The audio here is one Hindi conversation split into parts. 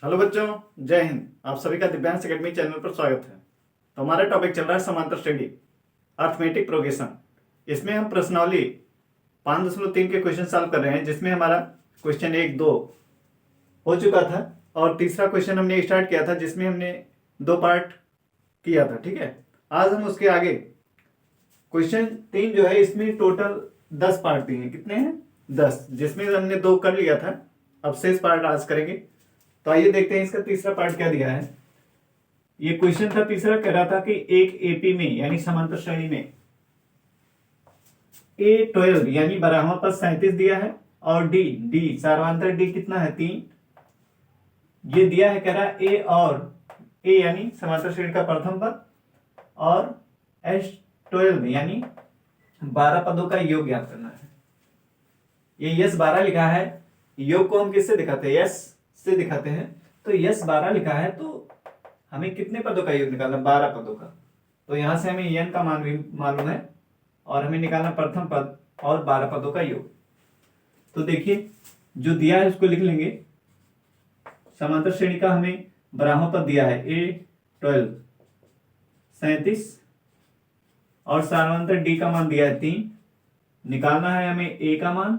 हेलो बच्चों, जय हिंद। आप सभी का दिव्यांश एकेडमी चैनल पर स्वागत है। तो हमारा टॉपिक चल रहा है समांतर श्रेणी, अर्थमेटिक प्रोग्रेशन। इसमें हम प्रश्नावली 5.3 के क्वेश्चन सॉल्व कर रहे हैं, जिसमें हमारा क्वेश्चन 1, 2 हो चुका था और तीसरा क्वेश्चन हमने स्टार्ट किया था, जिसमें हमने 2 पार्ट किया था। ठीक है, आज हम उसके आगे क्वेश्चन 3 जो है, इसमें टोटल 10 पार्ट दिए हैं। कितने हैं? 10, जिसमें हमने 2 कर लिया था। अब शेष पार्ट आज करेंगे। तो आइए देखते हैं इसका तीसरा पार्ट क्या दिया है। ये क्वेश्चन था तीसरा, कह रहा था कि एक एपी में यानी समांतर श्रेणी में A12 यानी 12वां पद 37 दिया है और डी सार्वंतर डी कितना है? 3 ये दिया है। कह रहा है ए और ए यानी समांतर श्रेणी का प्रथम पद और S12 यानी 12 पदों का योग ज्ञात करना है। ये यस 12 लिखा है, योग को हम किससे दिखाते हैं? यस से दिखाते हैं। तो यस 12 लिखा है, तो हमें कितने पदों का योग निकालना? 12 पदों का। तो यहां से हमें एन का मान भी मालूम है और हमें निकालना प्रथम पद और 12 पदों का योग। तो देखिए, जो दिया है उसको लिख लेंगे। समांतर श्रेणी का हमें 12वां पद दिया है A12 37 और सार्वंतर डी का मान दिया है 3। निकालना है हमें ए का मान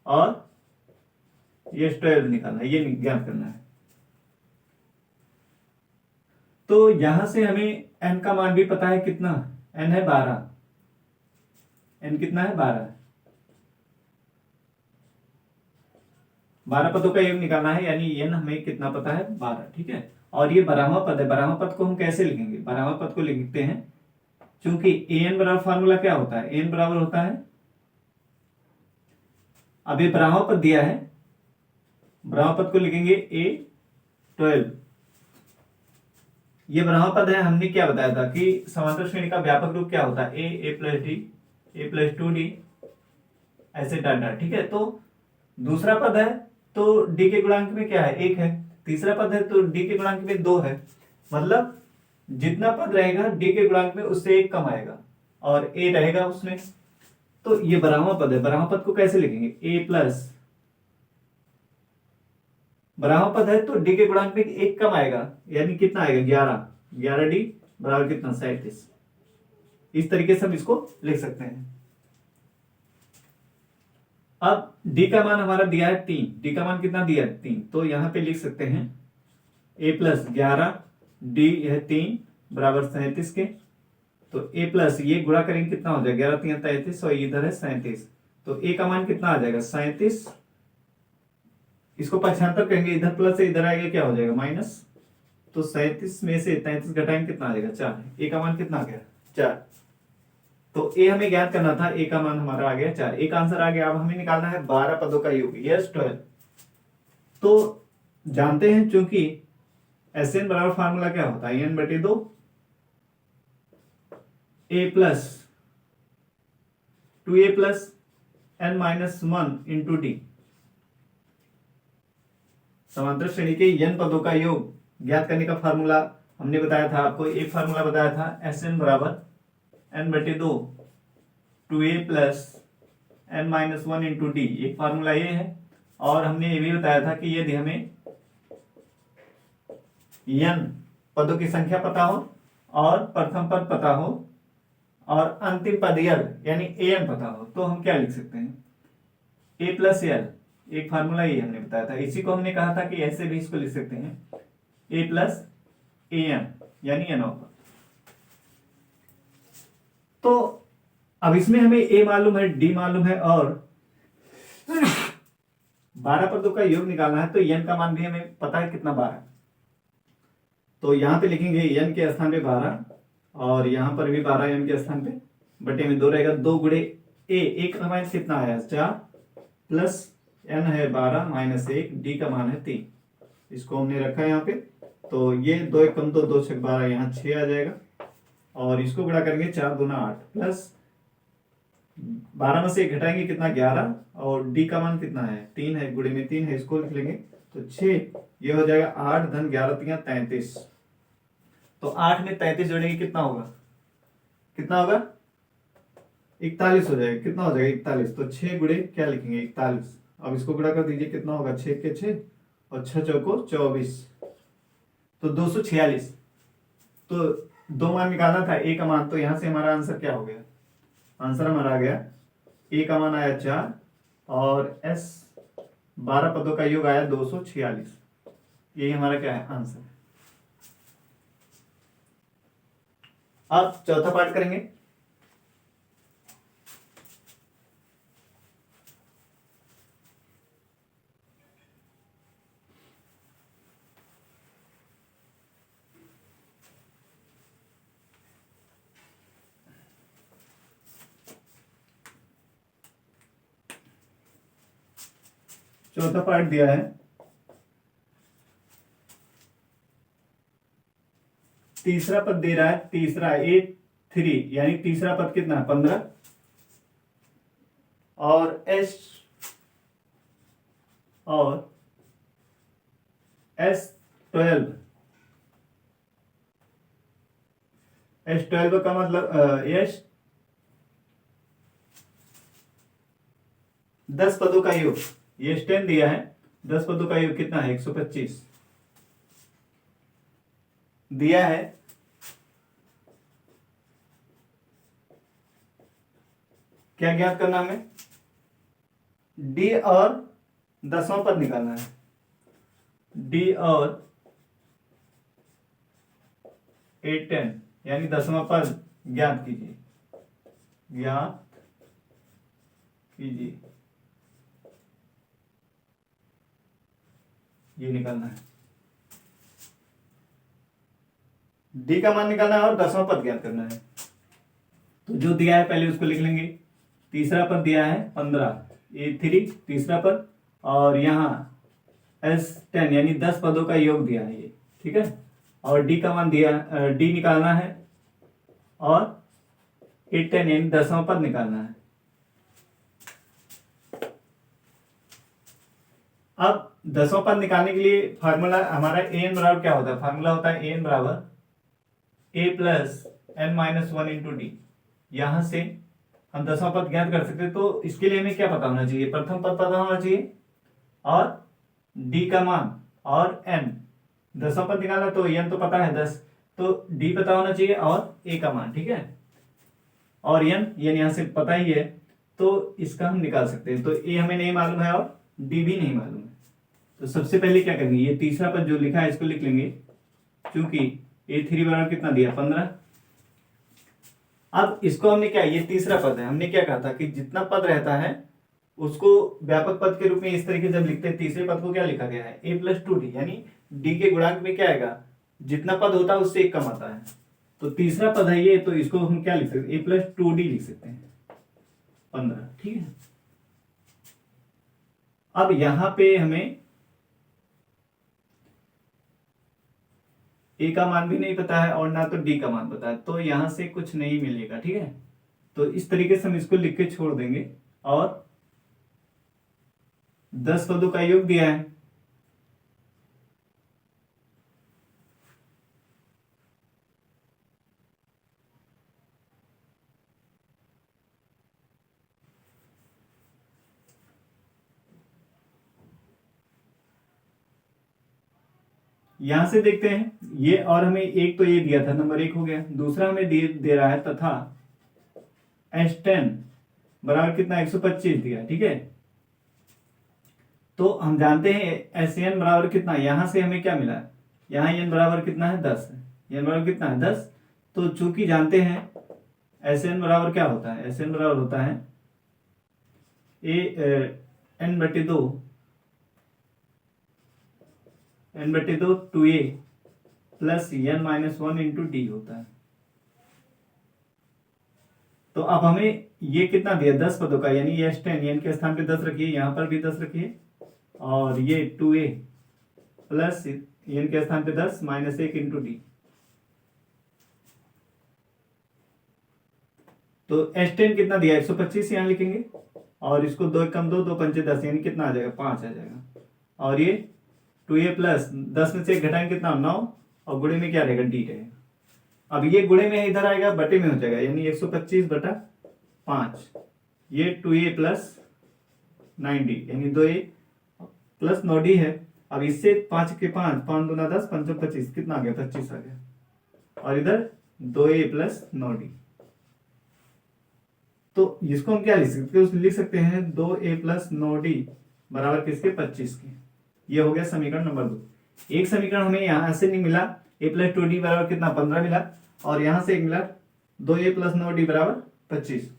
और ये 12 निकालना है, ये ज्ञात करना है। तो यहां से हमें n का मान भी पता है। कितना n है? 12। n कितना है? 12। 12 पदों का योग निकालना है, यानी n हमें कितना पता है? 12। ठीक है, और ये 12वां पद है। 12वां पद को हम कैसे लिखेंगे? 12वां पद को लिखते हैं, क्योंकि an बराबर फार्मूला क्या होता है? n बराबर होता है, अब ये 12वां पद दिया है, 12वां पद को लिखेंगे A12। ये 12वां पद है। हमने क्या बताया था कि समांतर श्रेणी का व्यापक रूप क्या होता है? ए प्लस डी, ए प्लस 2d, ऐसे डाटा। ठीक है, तो दूसरा पद है तो डी के गुणांक में क्या है? 1 है। तीसरा पद है तो डी के गुणांक में 2 है। मतलब जितना पद रहेगा डी के गुणांक में उससे 1 कम आएगा और ए रहेगा उसमें। तो ये 12वां पद है। 12वां पद को कैसे लिखेंगे? ए प्लस, 12वां पद है तो डी के गुणांक में 1 कम आएगा, यानी कितना आएगा? 11। 11d बराबर कितना? 37। इस तरीके से हम इसको लिख सकते हैं। अब डी का मान हमारा दिया है 3। डी का मान कितना दिया है? 3। तो यहां पे लिख सकते हैं a प्लस 11 डी, यह 3 बराबर 37 के। तो a प्लस ये गुणा करेंगे, कितना हो जाएगा? 11 3 33 और इधर है 37। तो a का मान कितना आ जाएगा? 37। इसको पक्षांतर करेंगे, इधर प्लस है इधर आएगा, क्या हो जाएगा? माइनस। तो 37 में से 33 घटाएंगे, कितना आ जाएगा? 4। ए का मान कितना आ गया? 4। तो ए हमें ज्ञात करना था, ए का मान हमारा आ गया 4। ए का आंसर आ गया। अब हमें निकालना है 12 पदों का योग, यस 12। तो जानते हैं, चूंकि एस एन बराबर फार्मूला क्या होता है? n/2 a plus 2a plus n-1 into D. समांतर श्रेणी के n पदों का योग ज्ञात करने का फार्मूला हमने बताया था आपको। एक फार्मूला बताया था, एस एन बराबर n/2 2a plus n-1 into D. एक फार्मूला ये है। और हमने ये भी बताया था कि यदि हमें n पदों की संख्या पता हो और प्रथम पद पता हो और अंतिम पद यल यानी an पता हो, तो हम क्या लिख सकते हैं? a प्लस यल। एक फार्मूला ये हमने बताया था। इसी को हमने कहा था कि ऐसे भी इसको लिख सकते हैं, a प्लस an यानी n पद। तो अब इसमें हमें a मालूम है, d मालूम है और 12 पदों का योग निकालना है। तो n का मान भी हमें पता है, कितना? 12। तो यहां पे लिखेंगे n के स्थान पे 12 और यहां पर भी 12 n के स्थान पे, बटे में 2 रहेगा। 2 गुणे a, एक का मान कितना आया? 4 प्लस n है 12 माइनस 1, डी का मान है 3। इसको हमने रखा है यहाँ पे। तो ये 2 1 कम 2, 2 6 12, यहाँ 6 आ जाएगा और इसको गुणा करेंगे 4 दूना 8 प्लस 12 में से 1 घटाएंगे, कितना? 11 और डी का मान कितना है? 3 है, गुणे में 3 है, इसको लिख लेंगे तो 6। ये हो जाएगा 8 धन 11 3 33। तो 8 में 33 जोड़ेंगे, कितना होगा? कितना होगा? 41 हो जाएगा। कितना हो जाएगा? 41। तो 6 गुणे क्या लिखेंगे? 41। अब इसको गुणा कर दीजिए, कितना होगा? 6 के 6 और 6 चौको 24, तो 246। तो दो मान निकालना था, ए का मान, तो यहां से हमारा आंसर क्या हो गया? आंसर हमारा आ गया, ए का मान आया 4 और एस 12 पदों का योग आया 246। यही हमारा क्या है? आंसर। अब चौथा पार्ट करेंगे। चौथा पार्ट दिया है, तीसरा पद दे रहा है, तीसरा A3 यानी तीसरा पद कितना है? 15 और S12 S12 का मतलब यश 10 पदों का योग, ये S10 दिया है, 10 पदों का योग कितना है? 125 दिया है। क्या ज्ञात करना हमें? डी और 10वां पद निकालना है। डी और A10 यानी 10वां पद ज्ञात कीजिए, ज्ञात कीजिए, ये निकालना है। डी का मान निकालना है और 10वां पद ज्ञात करना है। तो जो दिया है पहले उसको लिख लेंगे। तीसरा पद दिया है 15, A3 तीसरा पद, और यहाँ S10 यानी 10 पदों का योग दिया है ये, ठीक है। और डी का मान दिया, डी निकालना है और A10 यानी 10वां पद निकालना है। अब 10वां पद निकालने के लिए फार्मूला हमारा an बराबर क्या होता है? फार्मूला होता है an बराबर a plus n minus 1 into D. यहां से हम 10वां पद ज्ञात कर सकते हैं। तो इसके लिए हमें क्या पता होना चाहिए? प्रथम पद पता होना चाहिए और डी का मान और n। 10वां पद निकालना तो n तो पता है 10, तो डी पता होना चाहिए और a का मान, ठीक है। और n यहां से पता ही है, तो इसका हम निकाल सकते हैं। तो a हमें नहीं मालूम है और डी भी नहीं मालूम है। तो सबसे पहले क्या करेंगे? ये तीसरा पद जो लिखा है इसको लिख लेंगे, क्योंकि A3 बराबर कितना दिया? 15। अब इसको हमने क्या, ये तीसरा पद है, हमने क्या कहा था कि जितना पद रहता है उसको व्यापक पद के रूप में इस तरीके जब लिखते हैं, तीसरे पद को क्या लिखा गया है? a प्लस 2d, यानी d के गुणांक में क्या आएगा? जितना पद होता है उससे एक कम आता है। तो तीसरा पद है ये, तो इसको हम क्या लिख सकते हैं? a प्लस 2d लिख सकते हैं, 15, ठीक है। अब यहां पे हमें ए का मान भी नहीं पता है और ना तो डी का मान पता है, तो यहां से कुछ नहीं मिलेगा, ठीक है। तो इस तरीके से हम इसको लिख के छोड़ देंगे और 10 पदों का योग दिया है। यहां से देखते हैं ये, और हमें एक तो ये दिया था, नंबर 1 हो गया। दूसरा हमें दे रहा है तथा S10 बराबर कितना? 125 दिया, ठीक है। तो हम जानते हैं SN बराबर कितना, यहां से हमें क्या मिला? यहां n बराबर कितना है? 10 है। n बराबर कितना है? 10। तो चूंकि जानते हैं SN बराबर क्या होता है? SN बराबर होता है n/2 n/2 2a plus n minus 1 into D होता है। तो अब हमें ये कितना दिया? 10 पदों का, यानी ये S10, n के स्थान पे 10 रखिए, यहां पर भी 10 रखिए, और ये 2a प्लस n के स्थान पे 10 माइनस 1 इंटू डी। तो S10 कितना दिया? 125 यहां लिखेंगे, और इसको 2 कम 2 2 पंचे 10, यानी कितना आ जाएगा? 5 आ जाएगा। और ये 2a प्लस 10 में से 1 घटाएंगे कितना? 9, और गुणे में क्या रहेगा? डी रहेगा। अब ये गुणे में इधर आएगा, बटे में हो जाएगा, यानी 125/5। ये 2a प्लस 9d यानी 2a प्लस 9d है। अब इससे 5 के 5, 5 दूना 10, 5 25, कितना आ गया? 25 आ गया। और इधर 2a प्लस 9d। तो इसको हम क्या लिख सकते हैं 2a प्लस 9d बराबर किसके? 25 के। ये हो गया समीकरण नंबर 2। एक समीकरण हमें यहां से नहीं मिला, a प्लस 2d बराबर कितना? 15 मिला। और यहां से एक मिला 2a प्लस 9d बराबर 25।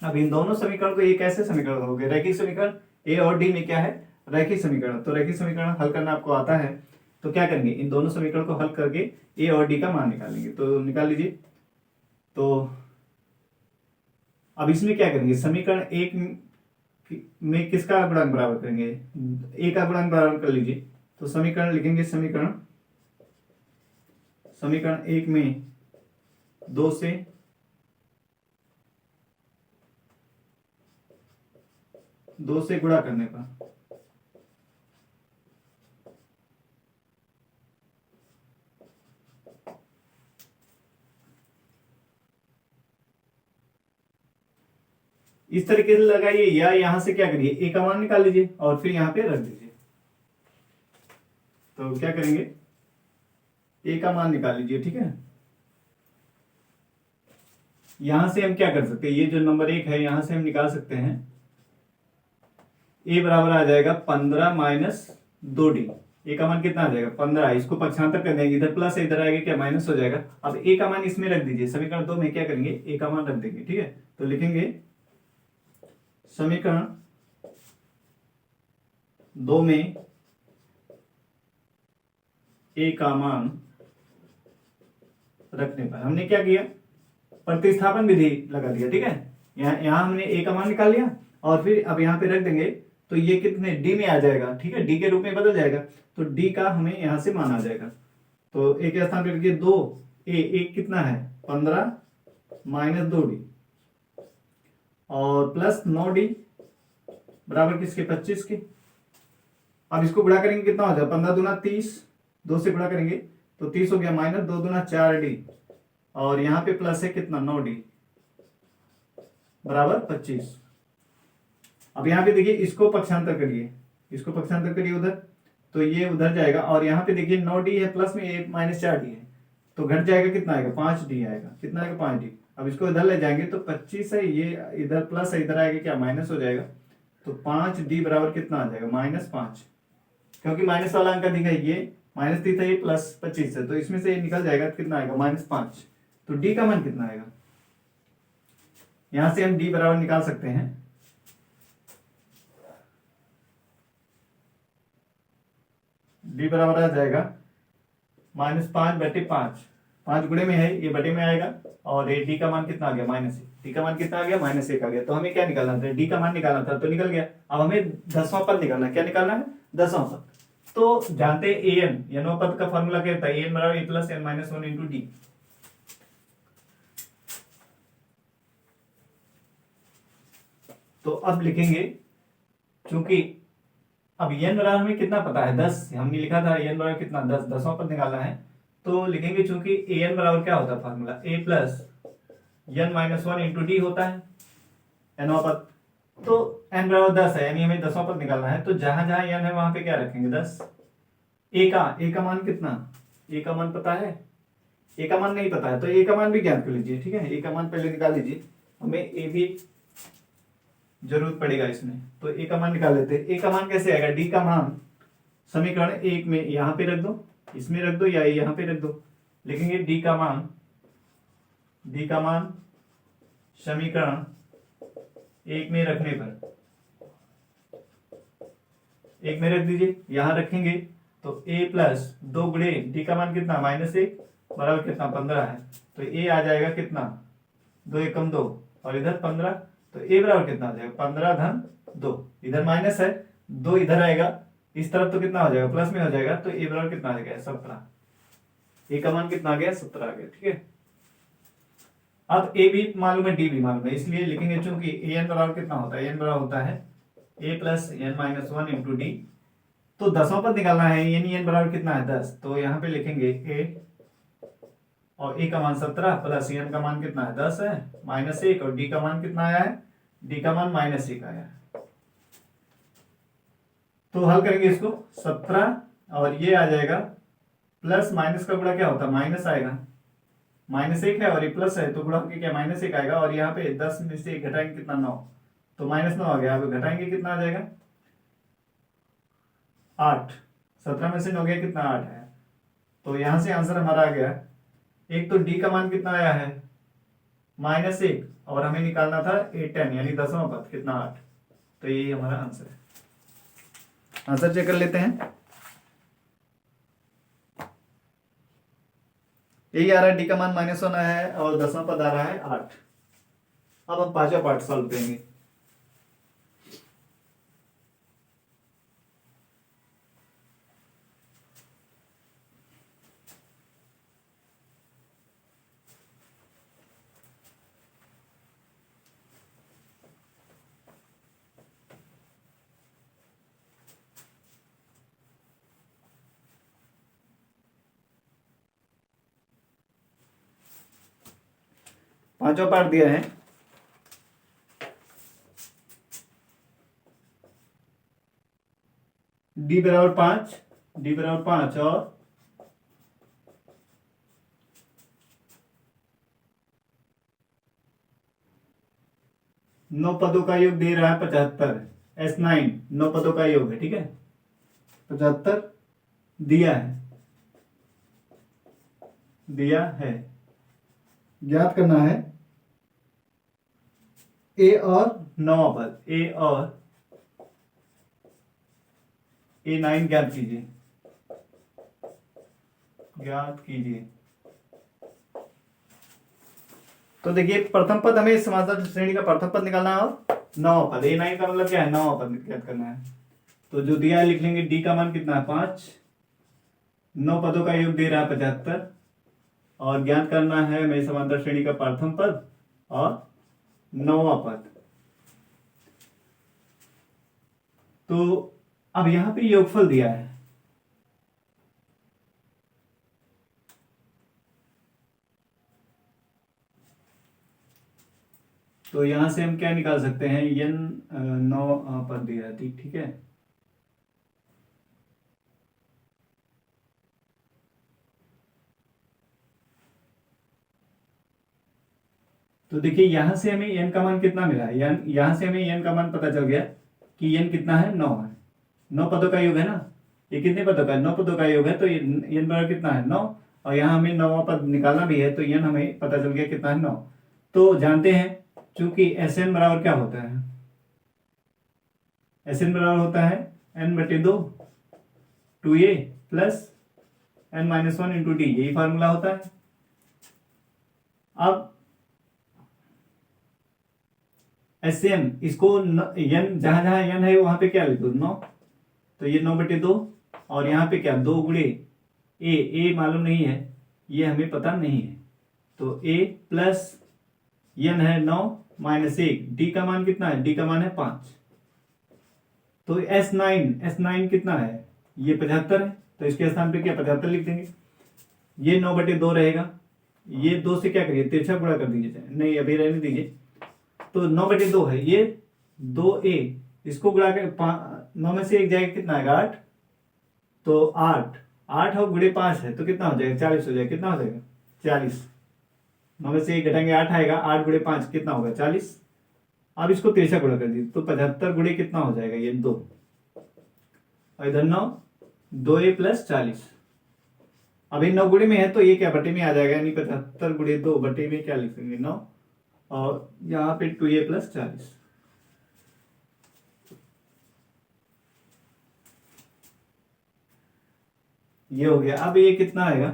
अब इन दोनों समीकरण को एक ऐसे समीकरण हो गए रैखिक समीकरण। a और d में क्या है? रैखिक समीकरण। तो रैखिक समीकरण हल करना आपको आता है तो क्या करेंगे? इन दोनों समीकरण को हल करके a और d का मान निकालेंगे। तो निकाल लीजिए। तो अब इसमें क्या करेंगे? समीकरण एक में किसका गुणांक बराबर करेंगे? a का गुणांक बराबर कर लीजिए। तो समीकरण लिखेंगे, समीकरण एक में 2 से गुणा करने पर इस तरीके से लगाइए, या यहां से क्या करिए? a का मान निकाल लीजिए और फिर यहां पे रख दीजिए। तो क्या करेंगे? a का मान निकाल लीजिए, ठीक है। यहां से हम क्या कर सकते हैं? ये जो नंबर 1 है यहां से हम निकाल सकते हैं a बराबर आ जाएगा 15 माइनस 2d। a का मान कितना आ जाएगा? 15। इसको पक्षांतर कर देंगे, इधर प्लस है, इधर आएगा क्या? माइनस हो जाएगा। अब a का मान इसमें रख दीजिए। समीकरण 2 में क्या करेंगे? a का मान रख देंगे, ठीक है। तो लिखेंगे समीकरण 2 में a का मान रखने पर हमने क्या किया? प्रतिस्थापन विधि लगा दिया, ठीक है। यहां हमने a का मान निकाल लिया और फिर अब यहां पे रख देंगे तो ये कितने? d में आ जाएगा, ठीक है। d के रूप में बदल जाएगा तो d का हमें यहां से मान आ जाएगा। तो a के स्थान पर रखिए 2a, एक कितना है? 15 माइनस 2d और प्लस 9d बराबर किसके? 25 के। अब इसको गुणा करेंगे, कितना हो जाएगा? 15 दूना 30, 2 से गुणा करेंगे तो 30 हो गया, माइनस 2 दूना 4d और यहाँ पे प्लस है कितना? 9d बराबर 25। अब यहाँ पे देखिए, इसको पक्षांतर करिए, इसको पक्षांतर करिए उधर, तो ये उधर जाएगा। और यहाँ पे देखिए 9d है, प्लस में ये माइनस 4d है, तो घट जाएगा, कितना आएगा? 5d आएगा। कितना आएगा? 5d। अब इसको इधर ले जाएंगे तो 25 है, ये इधर प्लस है, इधर आएगा क्या? माइनस हो जाएगा। तो 5d बराबर कितना आ जाएगा? -5। क्योंकि माइनस वाला अंक दिखा, ये माइनस थी था, ये प्लस 25 है, तो इसमें से ये निकल जाएगा, कितना आएगा? -5। तो d का मान कितना आएगा? यहां से हम d बराबर निकाल सकते हैं, d बराबर आ जाएगा -5/5। 5 गुणे में है, ये बटे में आएगा और ये d का मान कितना आ गया? -1। d का मान कितना आ गया? -1 आ गया। तो हमें क्या निकालना था? d का मान निकालना था, तो निकल गया। अब हमें 10वां पद निकालना है। क्या निकालना है? 10वां पद। तो जानते हैं n पद का फॉर्मूला क्या होता है? an बराबर a plus n minus 1 into D. तो अब लिखेंगे, चूंकि अब n बराबर हमें कितना पता है? 10 हमने लिखा था, n बराबर कितना? 10। 10वां पद निकालना है तो लिखेंगे, चूंकि an बराबर क्या होता है formula? a plus n minus 1 into D होता है nवां पद। तो n बराबर 10 है, यानी हमें 10वां पद निकालना है। तो जहां जहां n है वहां पे क्या रखेंगे? 10। a का मान कितना? a का मान पता है? a का मान नहीं पता है तो a का मान भी ज्ञात कर लीजिए, ठीक है। a का मान पहले निकाल लीजिए, हमें a भी जरूरत पड़ेगा इसमें। तो a का मान निकाल लेते हैं। a का मान कैसे आएगा? d का मान समीकरण 1 में यहां पे रख दो, इसमें रख दो या यहां पे रख दो। लिखेंगे d का मान समीकरण 1 में रखने पर, 1 में रख दीजिए, यहां रखेंगे तो a प्लस 2 गुणे d का मान कितना? -1 बराबर कितना? 15 है। तो a आ जाएगा कितना? 2 एकम 2 और इधर 15, तो a बराबर कितना आ जाएगा? 15 धन 2, इधर माइनस है, 2 इधर आएगा, इस तरफ तो कितना हो जाएगा? प्लस में हो जाएगा। तो a बराबर कितना आ गया? 17। a का मान कितना आ गया? 17 आ गया, ठीक है। अब a भी मालूम है, d भी मालूम है, इसलिए लिखेंगे, चूंकि an बराबर कितना होता है? an बराबर होता है a plus n minus 1 into D. तो 10वां पद निकालना है, यानी n बराबर कितना है? 10। तो यहाँ पे लिखेंगे a और a का मान 17 प्लस n का मान कितना है? 10 है, -1 और d का मान कितना आया है? d का मान -1 आया है। तो हल करेंगे इसको 17 और ये आ जाएगा प्लस माइनस का गुणा क्या होता है माइनस आएगा, -1 है और ये प्लस है तो गुणा होकर क्या -1 आएगा और यहाँ पे 10 में से 1 घटाएंगे कितना 9, तो -9 आ गया। अब घटाएंगे कितना आ जाएगा 8, 17 में से 9 गया कितना 8 है। तो यहां से आंसर हमारा आ गया। एक तो डी का मान कितना आया है -1 और हमें निकालना था 10 यानी 10वां पद कितना 8, तो यही हमारा आंसर है। आंसर चेक कर लेते हैं। यही आ रहा है डी का मान -1 है और 10वां पद आ रहा है 8। अब हम पांचवा पार्ट सॉल्व करेंगे। पांचवा पार्ट दिया है डी बराबर 5, डी बराबर 5 और 9 पदों का योग दे रहा है 75। S9 9 पदों का योग है, ठीक है 75 दिया है। ज्ञात करना है ए और 9वां पद, ए और A9 ज्ञात कीजिए। तो देखिए प्रथम पद हमें समांतर श्रेणी का प्रथम पद निकालना है और 9वां पद, A9 का मतलब क्या है 9वां पद ज्ञात करना है। तो जो दिया है लिख लेंगे डी का मान कितना है 5, 9 पदों का योग दे रहा है 75 और ज्ञात करना है हमें समांतर श्रेणी का प्रथम पद और 9वां पद। तो अब यहां पे योगफल दिया है, तो यहां से हम क्या निकाल सकते हैं n 9 पद दिया है, ठीक है। तो देखिए यहां से हमें n का मान कितना मिला है, यहां से हमें n का मान पता चल गया कि n कितना है 9 है, 9 पदों का योग है ना, ये कितने पदों का है 9 पदों का योग है, तो n बराबर कितना है 9 और यहाँ हमें 9वां पद निकालना भी है तो n हमें पता चल गया कितना है 9। तो जानते हैं चूंकि Sn बराबर क्या होता है, Sn बराबर होता है n/2 2a plus n-1 into D, यही फार्मूला होता है। अब Sn इसको n जहां जहां n है वहां पे क्या लिखो 9, तो ये 9/2 और यहाँ पे क्या 2 गुणे a मालूम नहीं है, ये हमें पता नहीं है, तो a प्लस n है 9 -1, डी का मान कितना है, डी का मान है 5, तो S9 कितना है ये 75 है, तो इसके स्थान पे क्या 75 लिख देंगे। ये 9/2 रहेगा, ये 2 से क्या करिए तिरछा गुणा कर दीजिए, नहीं अभी रहने दीजिए, तो 9/2 है, ये 2a इसको गुणा कर 9 में से 1 जाएगा कितना आएगा 8, तो 8 और गुणे 5 है तो कितना हो जाएगा 40 हो जाएगा, कितना हो जाएगा 40, 9 में से 1 घटाएंगे 8 आएगा, 8 गुणे 5 कितना होगा 40। अब इसको तिरछा गुणा कर दीजिए तो 75 गुणे कितना हो जाएगा ये 2 और इधर 9 2a प्लस 40, अभी 9 गुणे में है तो ये क्या बटे में आ जाएगा, यानी 75 गुणे 2 बटे में क्या लिखेंगे 9 और यहाँ पे 2a प्लस 40। ये हो गया। अब ये कितना आएगा,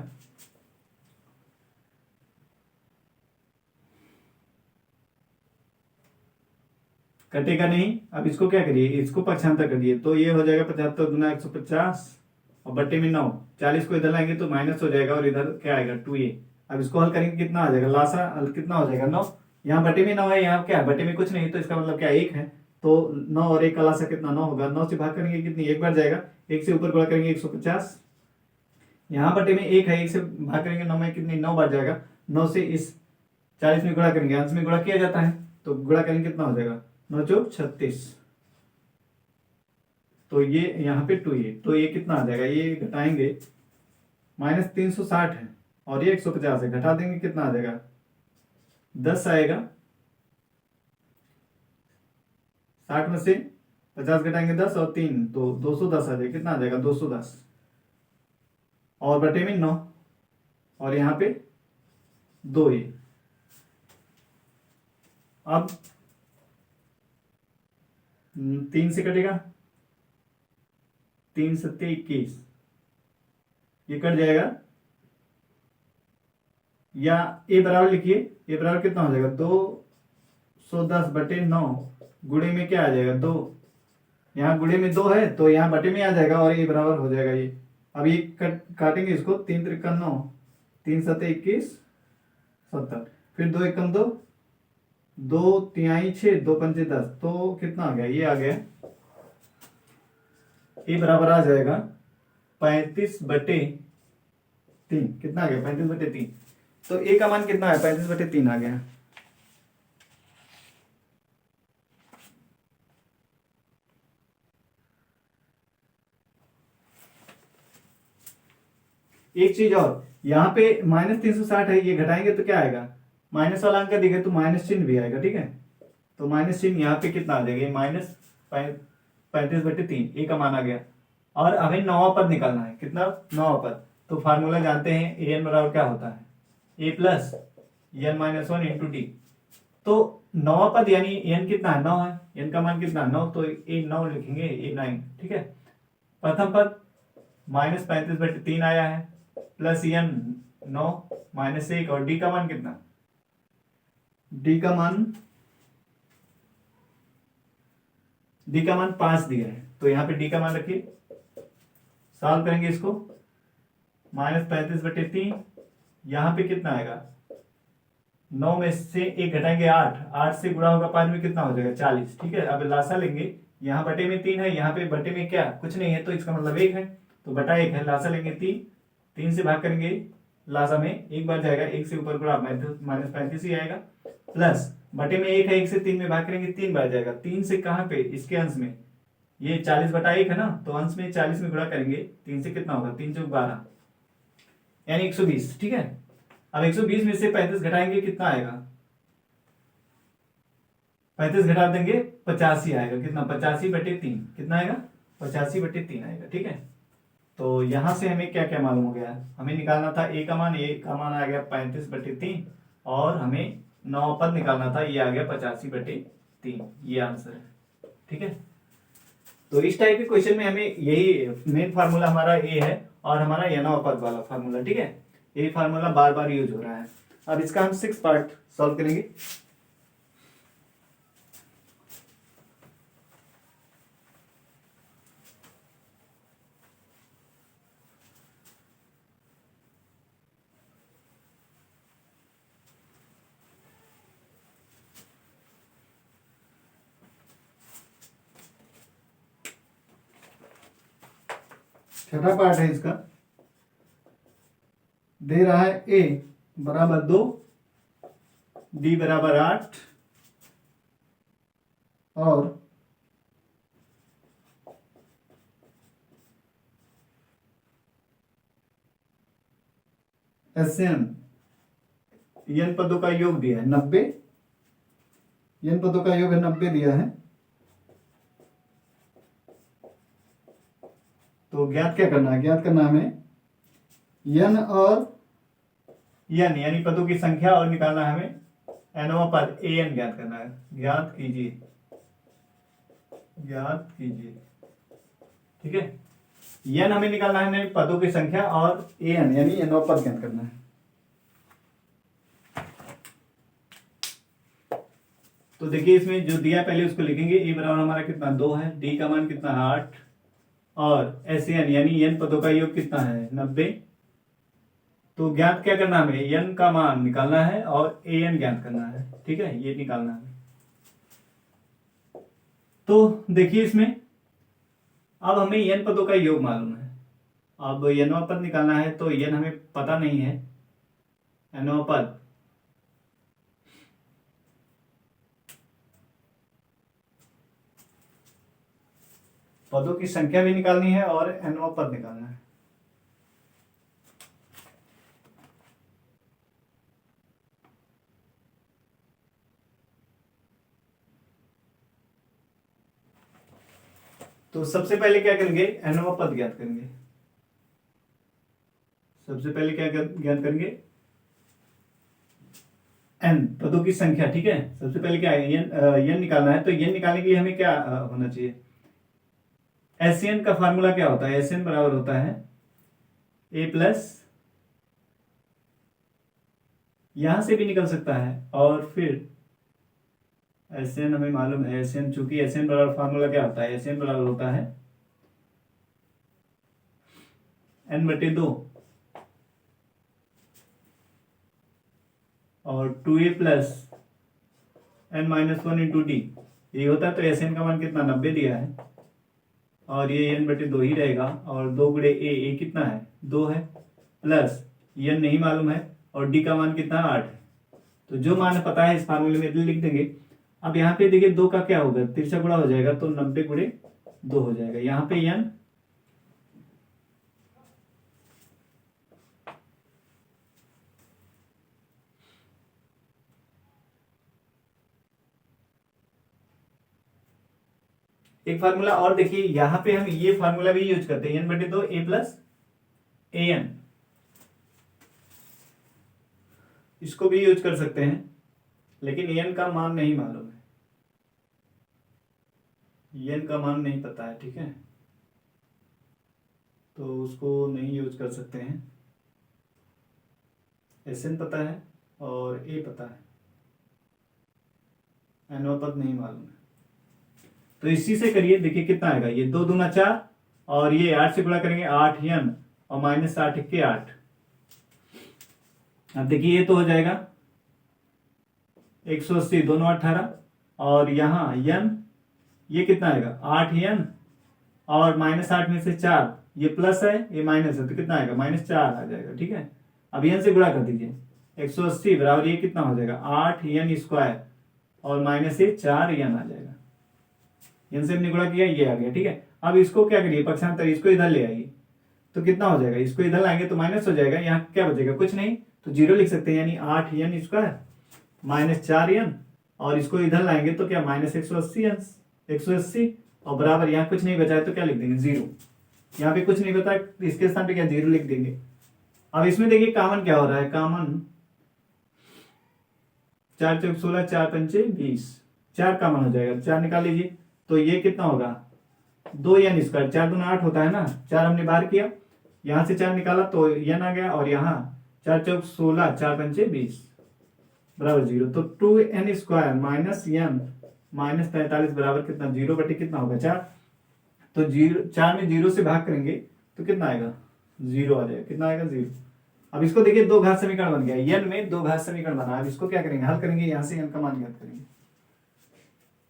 कटेगा नहीं, अब इसको क्या करिए इसको पक्षांतर करिए, तो ये हो जाएगा 75 गुना 150 और बटे में 9, 40 को इधर लाएंगे तो माइनस हो जाएगा और इधर क्या आएगा 2a। अब इसको हल करेंगे कितना आ जाएगा, लासा कितना हो जाएगा 9, यहाँ बटे में 9 है, यहाँ क्या है बटे में कुछ नहीं, तो इसका मतलब क्या 1 है, तो 9 और 1 का लासा कितना 9 होगा, 9 से भाग करेंगे कितनी 1 बार जाएगा, 1 से ऊपर गुणा करेंगे 150, यहाँ बटे में 1 है, 1 से भाग करेंगे 9 में कितनी 9 बार जाएगा, 9 से इस 40 में गुणा करेंगे, अंश में गुणा किया जाता है तो गुणा करेंगे कितना हो जाएगा 9 चौक 36, तो ये यहाँ पे 2a, तो ये कितना आ जाएगा, ये घटाएंगे -360 है और ये 150 है, घटा देंगे कितना आ जाएगा 10 आएगा। 60 में से 50 घटाएंगे 10 और 3 तो 210 आ जाएगा, कितना आ जाएगा 210 और बटे में 9 और यहाँ पे 2a। अब 3 से कटेगा, 3 सत्ते 21, ये कट जाएगा। या a बराबर लिखिए, a बराबर कितना हो जाएगा 210 बटे 9, गुणे में क्या आ जाएगा 2, यहाँ गुणे में 2 है तो यहाँ बटे में आ जाएगा और ये बराबर हो जाएगा ये। अब ये काटेंगे इसको, 3 त्रिका 9, 3 सत्ते 21 70, फिर 2 एकम 2, 2 तिहाई 6, 2 पंचे 10, तो कितना आ गया, ये आ गया, ये बराबर आ जाएगा 35/3। कितना आ गया 35/3, तो ए का मान कितना है 35/3 आ गया। एक चीज और, यहाँ पे -360 है, ये घटाएंगे तो क्या आएगा, माइनस वाला अंक दिखे तो माइनस चिन्ह भी आएगा, ठीक है। तो माइनस चिन्ह यहाँ पे कितना आ जाएगा, -35/3, ए का मान आ गया। और हमें नौवां पद निकालना है, कितना, नौवां पद। तो फार्मूला जानते हैं, ए एन बराबर क्या होता है, a plus n-1 into D. तो नौवां पद यानी n कितना है 9 है, n का मान कितना 9, तो a 9 लिखेंगे, a 9, ठीक है। प्रथम पद -35/3 आया है, प्लस n 9 -1 और d का मान कितना, d का मान 5 दिया है, तो यहाँ पे d का मान रखिए। सॉल्व करेंगे इसको, -35/3, यहाँ पे कितना आएगा 9 में से 1 घटाएंगे 8, 8 से गुणा होगा 5 में कितना हो जाएगा 40, ठीक है। अब लासा लेंगे, यहाँ बटे में 3 है, यहाँ पे बटे में क्या कुछ नहीं है, तो इसका मतलब 1 है, तो बटा 1 है, लासा लेंगे 3 से भाग करेंगे, लासा में 1 बार जाएगा, 1 से ऊपर गुणा -35 ही आएगा, प्लस बटे में 1 है, 1 से 3 में भाग करेंगे 3 बार जाएगा, 3 से कहाँ पे, इसके अंश में, ये 40/1 है ना, तो अंश में 40 में गुणा करेंगे, 3 से कितना होगा 3 चौक 12 यानी 120, ठीक है। अब 120 में से 35 घटाएंगे कितना आएगा, 35 घटा देंगे 85 आएगा, कितना 85/3, कितना आएगा 85/3 आएगा, ठीक है। तो यहां से हमें क्या क्या मालूम हो गया, हमें निकालना था a का मान आ गया 35/3 और हमें 9 पद निकालना था, ये आ गया 85/3, ये आंसर है, ठीक है। तो इस टाइप के क्वेश्चन में हमें यही मेन फार्मूला हमारा ए है और हमारा ये 9 पद वाला फार्मूला, ठीक है। ये फार्मूला बार बार यूज हो रहा है। अब इसका हम 6 पार्ट सॉल्व करेंगे। छठा पार्ट है इसका, दे रहा है a बराबर 2, b बराबर 8 और SN n पदों का योग दिया है 90, n पदों का योग है 90 दिया है। तो ज्ञात क्या करना है, ज्ञात करना हमें n और n यानी पदों की संख्या और निकालना है हमें nवां पद an ज्ञात करना है। ज्ञात कीजिए, ठीक है। n हमें निकालना है हमें पदों की संख्या और an यानी nवां पद ज्ञात करना है। तो देखिए इसमें जो दिया पहले उसको लिखेंगे, a बराबर हमारा कितना 2 है, d का मान कितना है 8 और SN यानी n पदों का योग कितना है 90। तो ज्ञात क्या करना है हमें, n का मान निकालना है और an ज्ञात करना है, ठीक है, ये निकालना है। तो देखिए इसमें अब हमें n पदों का योग मालूम है, अब nवां पद निकालना है, तो n हमें पता नहीं है, nवां पद पदों की संख्या भी निकालनी है और nवां पद निकालना है। तो सबसे पहले क्या करेंगे, nवां पद ज्ञात करेंगे। सबसे पहले क्या ज्ञात करेंगे, n पदों की संख्या, ठीक है। सबसे पहले क्या है, n निकालना है। तो n निकालने के लिए हमें क्या होना चाहिए, SN का फार्मूला क्या होता है, SN बराबर होता है a प्लस, यहां से भी निकल सकता है, और फिर SN हमें मालूम है, SN चूंकि SN बराबर फार्मूला क्या होता है, SN बराबर होता है n/2 और 2a plus n-1 into D, ये होता है। तो SN का मान कितना, 90 दिया है, और ये n/2 ही रहेगा, और 2 गुणे a कितना है, 2 है, प्लस n नहीं मालूम है, और d का मान कितना, 8 है। तो जो मान पता है इस फार्मूले में लिख देंगे। अब यहाँ पे देखिए 2 का क्या होगा, तिरछा गुणा हो जाएगा, तो 90 गुणे 2 हो जाएगा। यहाँ पे n एक फार्मूला और देखिए, यहां पे हम ये फार्मूला भी यूज करते हैं, n/2 a प्लस an, इसको भी यूज कर सकते हैं, लेकिन n का मान नहीं मालूम है, n का मान नहीं पता है, ठीक है, तो उसको नहीं यूज कर सकते हैं। SN पता है और a पता है, nवां पद नहीं मालूम है। तो इसी से करिए, देखिए कितना आएगा, ये 2 दूना 4, और ये 8 से गुणा करेंगे 8n, और -8 के 8। अब देखिए ये तो हो जाएगा 180, दोनों 18, और यहाँ n ये कितना आएगा 8n, और -8 में से 4, ये प्लस है ये माइनस है, तो कितना आएगा, -4 आ जाएगा, ठीक है। अब n से गुणा कर दीजिए, 180 बराबर ये कितना हो जाएगा 8n², और माइनस से 4n आ जाएगा। n से हमने गुणा किया, ये आ गया, ठीक है। अब इसको क्या करिए, पक्षांतर, इसको इधर ले आइए, तो कितना हो जाएगा, इसको इधर लाएंगे तो माइनस हो जाएगा, यहाँ क्या बचेगा, कुछ नहीं, तो 0 लिख सकते हैं, यानी 8n² -4n, और इसको इधर लाएंगे तो क्या, -180, और बराबर यहाँ कुछ नहीं बचा है तो क्या लिख देंगे, 0। यहाँ पे कुछ नहीं बता, इसके स्थान पे क्या 0 लिख देंगे। अब इसमें देखिए कॉमन क्या हो रहा है, कॉमन 4 चौक 16, 4 पंचे 20, 4 कॉमन हो जाएगा, 4 निकाल लीजिए, तो ये कितना होगा 2n², 4 दूना 8 होता है ना, 4 हमने बाहर किया, यहां से 4 निकाला तो n आ गया, और यहाँ 4 चौक 16, 4 पंचे 20 बराबर 0, तो 2n² माइनस n -45 बराबर कितना, 0 बटे कितना होगा 4, तो 4 में 0 से भाग करेंगे तो कितना आएगा, 0 आ जाएगा, कितना आएगा 0। अब इसको देखिए 2 घात समीकरण बन गया, n में 2 घात समीकरण बना। अब इसको क्या करेंगे, हल करेंगे, यहां से n का मान ज्ञात करेंगे।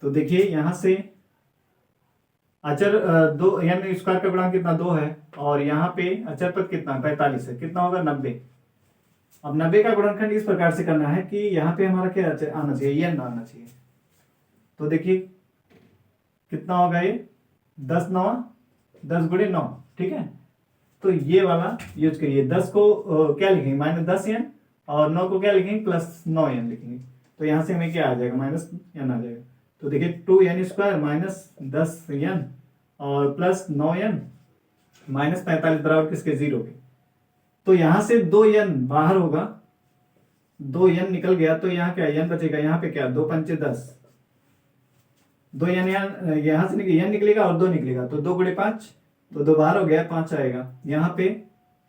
तो देखिए यहां से अचर 2 n² का गुणांक कितना 2 है, और यहाँ पे अचर पद कितना 45 है, कितना होगा 90। अब 90 का गुणनखंड इस प्रकार से करना है कि यहाँ पे हमारा क्या आना चाहिए, n आना चाहिए। तो देखिए कितना होगा ये 10 9 10 गुणे 9, ठीक है। तो ये वाला यूज करिए, 10 को क्या लिखेंगे -10n, और 9 को क्या लिखेंगे +9n लिखेंगे, तो यहाँ से हमें क्या आ जाएगा -n आ जाएगा। तो देखिए 2n² -10n और +9n -45 बराबर किसके, 0 के। तो यहां से 2n बाहर होगा, 2n निकल गया, तो यहाँ क्या n बचेगा, यहाँ पे क्या 2 पंचे 10, 2n यहां से n निकलेगा और 2 निकलेगा, तो 2 गुणे 5, तो 2 बाहर हो गया, 5 आएगा। यहाँ पे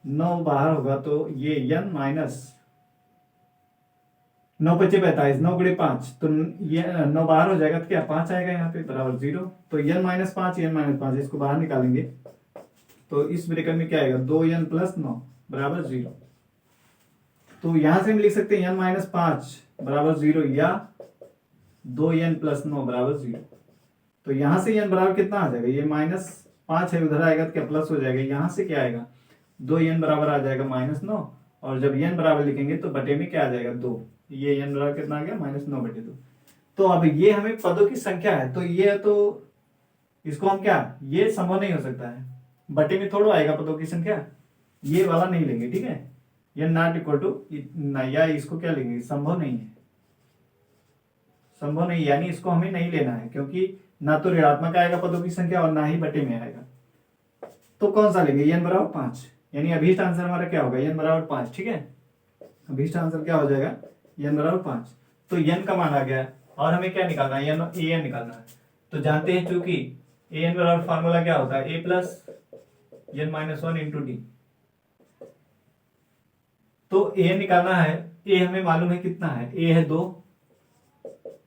9 बाहर होगा, तो ये n माइनस 9 पच्चे 45, 9 गुणे 5, तो ये 9 बाहर हो जाएगा, तो क्या 5 आएगा यहाँ पे बराबर 0। तो n -5 इसको बाहर निकालेंगे, तो इस ब्रैकेट में क्या आएगा 2n + 9 बराबर 0। तो यहां से हम लिख सकते हैं n -5 बराबर 0, या 2n + 9 बराबर 0। तो यहां से n बराबर कितना आ जाएगा, ये -5 है, उधर आएगा तो क्या प्लस हो जाएगा, यहां से क्या आएगा 2n बराबर आ जाएगा -9, और जब n बराबर लिखेंगे तो बटे में क्या आ जाएगा 2, ये n बराबर कितना आ गया -9/2। तो अब ये हमें पदों की संख्या है, तो ये तो इसको हम क्या, ये संभव नहीं हो सकता है, बटे में थोड़ा आएगा पदों की संख्या, ये वाला नहीं लेंगे, ठीक है। ये नॉट इक्वल टू, या इसको क्या लेंगे, संभव नहीं है, संभव नहीं, यानी इसको हमें नहीं लेना है, क्योंकि ना तो ऋणात्मक आएगा पदों की संख्या और ना ही बटे में आएगा। तो कौन सा लेंगे, n बराबर 5, यानी अभीष्ट आंसर हमारा क्या होगा, n बराबर 5, ठीक है। अभीष्ट आंसर क्या हो जाएगा, n बराबर 5। तो n का मान आ गया और हमें क्या निकालना है, an निकालना है। तो जानते हैं चूंकि an बराबर फार्मूला क्या होता है, a plus n minus 1 into D. तो a निकालना है, a हमें मालूम है कितना है, a है 2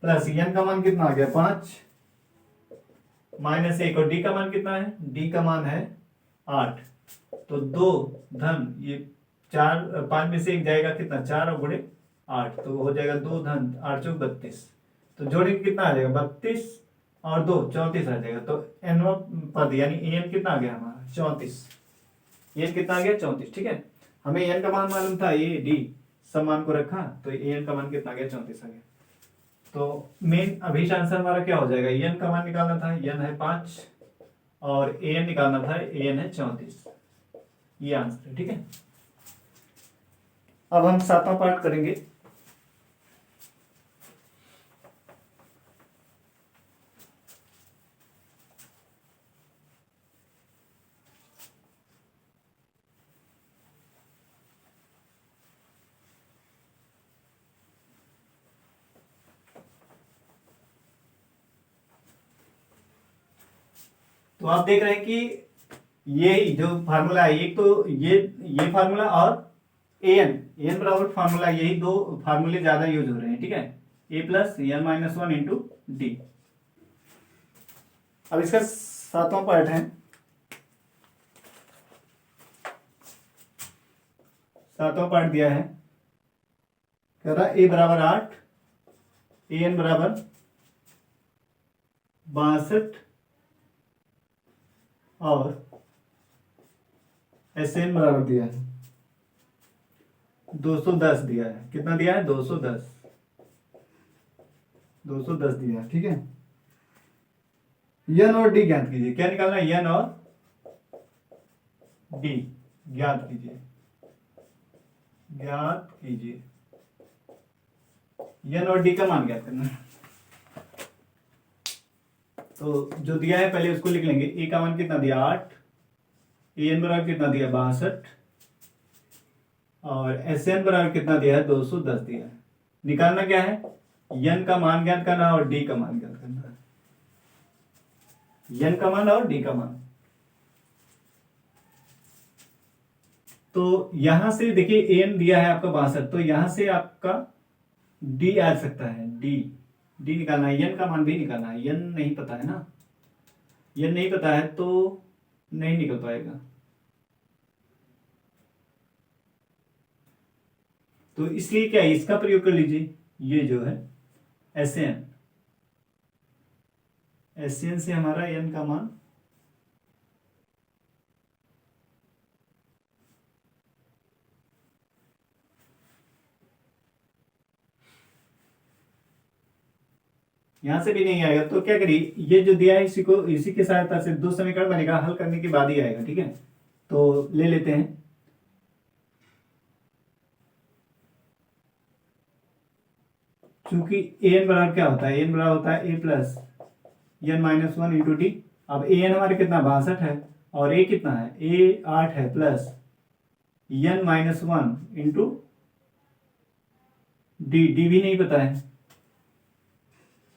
प्लस n का मान कितना आ गया 5 माइनस 1, और d का मान कितना है, d का मान है 8। तो 2 धन ये 4, 5 में से 1 जाएगा कितना, 4 और गुणे 8, तो हो जाएगा 2 धन 8 चौक 32। तो जोड़े कितना आ जाएगा, 32 और 2 34 आ जाएगा। तो n पद यानी an कितना आ गया हमारा 34, an कितना आ गया 34, ठीक है। हमें n का मान मालूम था, a d सब मान को रखा, तो an का मान कितना आ गया 34 आ गया। तो मेन अभीष्ट आंसर हमारा क्या हो जाएगा, n का मान निकालना था, n है 5 और an निकालना था, an है 34, ये आंसर है, ठीक है। अब हम 7वां पार्ट करेंगे। तो आप देख रहे हैं कि यही जो फार्मूला है, एक तो ये फार्मूला और an बराबर फार्मूला, यही दो फार्मूले ज्यादा यूज हो रहे हैं, ठीक है। a plus n minus 1 into D. अब इसका 7वां पार्ट है, 7वां पार्ट दिया है, कह रहा a बराबर 8, an बराबर 62 और SN बराबर दिया है 210 दिया है। कितना दिया है, 210 दिया है, ठीक है। n और d ज्ञात कीजिए, क्या निकालना है, n और d ज्ञात कीजिए, n और d का मान ज्ञात करना है। तो जो दिया है पहले उसको लिख लेंगे, a का मान कितना दिया 8, an बराबर कितना दिया 62 और SN बराबर कितना दिया है 210 दिया है। निकालना क्या है, n का मान ज्ञात करना और d का मान ज्ञात करना है, n का मान और d का मान। तो यहां से देखिए an दिया है आपका 62, तो यहां से आपका d आ सकता है, d निकालना है, n का मान भी निकालना है, n नहीं पता है ना, n नहीं पता है तो नहीं निकल पाएगा। तो इसलिए क्या है, इसका प्रयोग कर लीजिए, ये जो है SN से हमारा n का मान यहां से भी नहीं आएगा, तो क्या करिए, ये जो दिया है इसी की सहायता से दो समीकरण बनेगा, हल करने के बाद ही आएगा, ठीक है। तो ले लेते हैं, चूंकि an बराबर क्या होता है, an बराबर होता है a plus n minus 1 into D. अब an हमारे कितना 62 है और a कितना है, a 8 है plus n minus 1 into D भी नहीं पता है,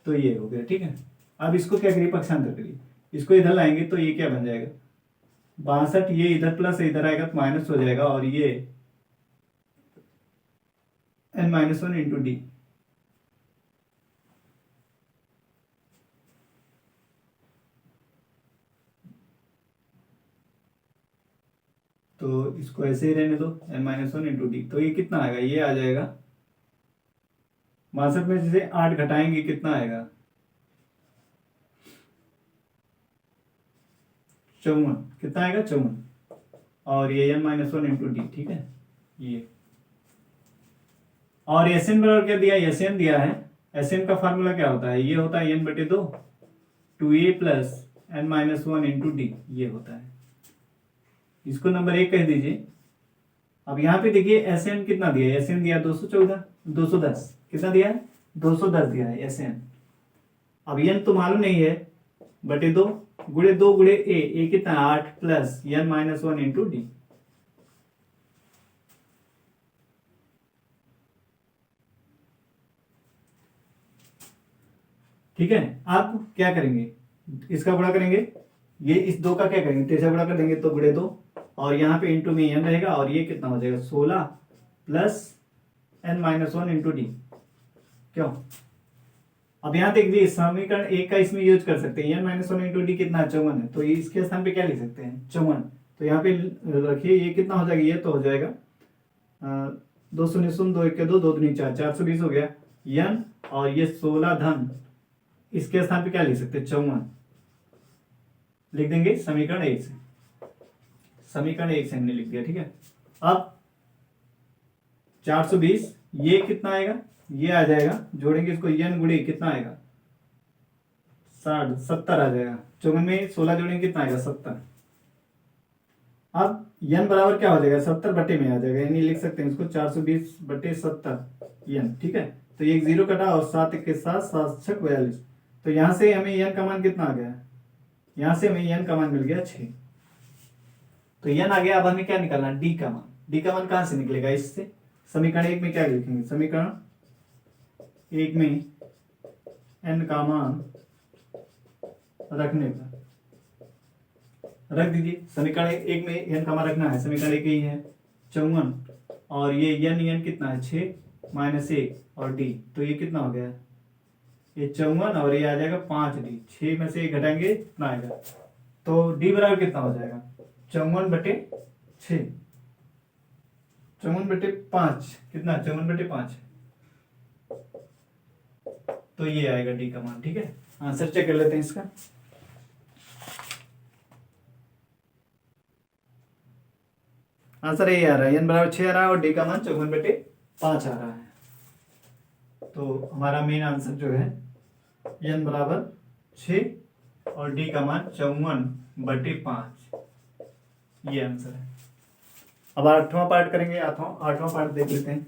तो ये हो गया, ठीक है। अब इसको क्या करिए, पक्षांतर करिए, इसको इधर लाएंगे तो ये क्या बन जाएगा 62, ये इधर प्लस इधर आएगा तो माइनस हो जाएगा, और ये n माइनस 1 इंटू डी। तो इसको ऐसे ही रहने दो, n माइनस 1 इंटू डी। तो ये कितना आएगा, ये आ जाएगा 62 में से 8 घटाएंगे कितना आएगा 54, कितना आएगा 54, और ये n माइनस 1 इंटू डी, ठीक है। ये और SN बराबर क्या दिया, SN दिया है, SN का फार्मूला क्या होता है, ये होता है n बटे 2 2a plus n-1 into D, ये होता है। इसको नंबर 1 कह दीजिए। अब यहाँ पे देखिए एस एन कितना दिया है, एस एन दिया 214 210, कितना दिया है 210 दिया है एस एन। अब एन तो मालूम नहीं है, बटे 2 गुणे 2 गुणे ए कितना 8 प्लस n-1 इंटू डी। ठीक है, आप क्या करेंगे, इसका गुणा करेंगे, ये इस 2 का क्या करेंगे, 3 से गुणा कर देंगे तो गुणे 2, और यहाँ पे इंटू में n रहेगा, और ये कितना हो जाएगा 16 प्लस n-1 इंटू डी। क्यों, अब यहाँ तक भी समीकरण 1 का इसमें यूज कर सकते हैं। n-1 इंटू डी कितना 54 है, तो ये इसके स्थान पे क्या लिख सकते हैं 54। तो यहाँ पे रखिए, ये कितना हो जाएगा, ये तो हो जाएगा 2 शून्य 2 1 2 2 दूनी 4 420 हो गया n, और ये 16 धन इसके स्थान पे क्या लिख सकते हैं 54 लिख देंगे समीकरण 1 से। समीकरण 1 से हमने लिख दिया। ठीक है, अब 420 ये कितना आएगा, ये आ जाएगा, जोड़ेंगे इसको n गुणे कितना आएगा 70 आ जाएगा। 54 में 16 जोड़ेंगे कितना आएगा 70। अब n बराबर क्या हो जाएगा 70 बटे में आ जाएगा, यानी लिख सकते हैं इसको 420 बटे 70 n। ठीक है, तो ये 0 कटा और 7 के साथ 7 6 42। तो यहां से हमें n का मान कितना आ गया, यहां से हमें n का मान मिल गया 6। तो n आ गया। अब हमें क्या निकालना, d का मान। d का मान कहां से निकलेगा, इससे। समीकरण 1 में क्या लिखेंगे, समीकरण 1 में n का मान रखने पर रख दीजिए। समीकरण 1 में n का मान रखना है, समीकरण 1 ही है 54, और ये n कितना है 6 माइनस 1 और d, तो ये कितना हो गया, ये 54 और ये आ जाएगा 5d। 6 में से 1 घटाएंगे कितना आएगा, तो d बराबर कितना हो जाएगा 54 बटे 6, 54 बटे 5 कितना 54 बटे 5, तो ये आएगा d का मान। ठीक है, आंसर चेक कर लेते हैं इसका। आंसर ये आ रहा है, n बराबर 6 आ रहा है और d का मान 54 बटे 5 आ रहा है। तो हमारा मेन आंसर जो है n बराबर 6 और d का मान 54 बटे 5, ये आंसर है। अब 8वां पार्ट करेंगे, 8वां पार्ट देख लेते हैं।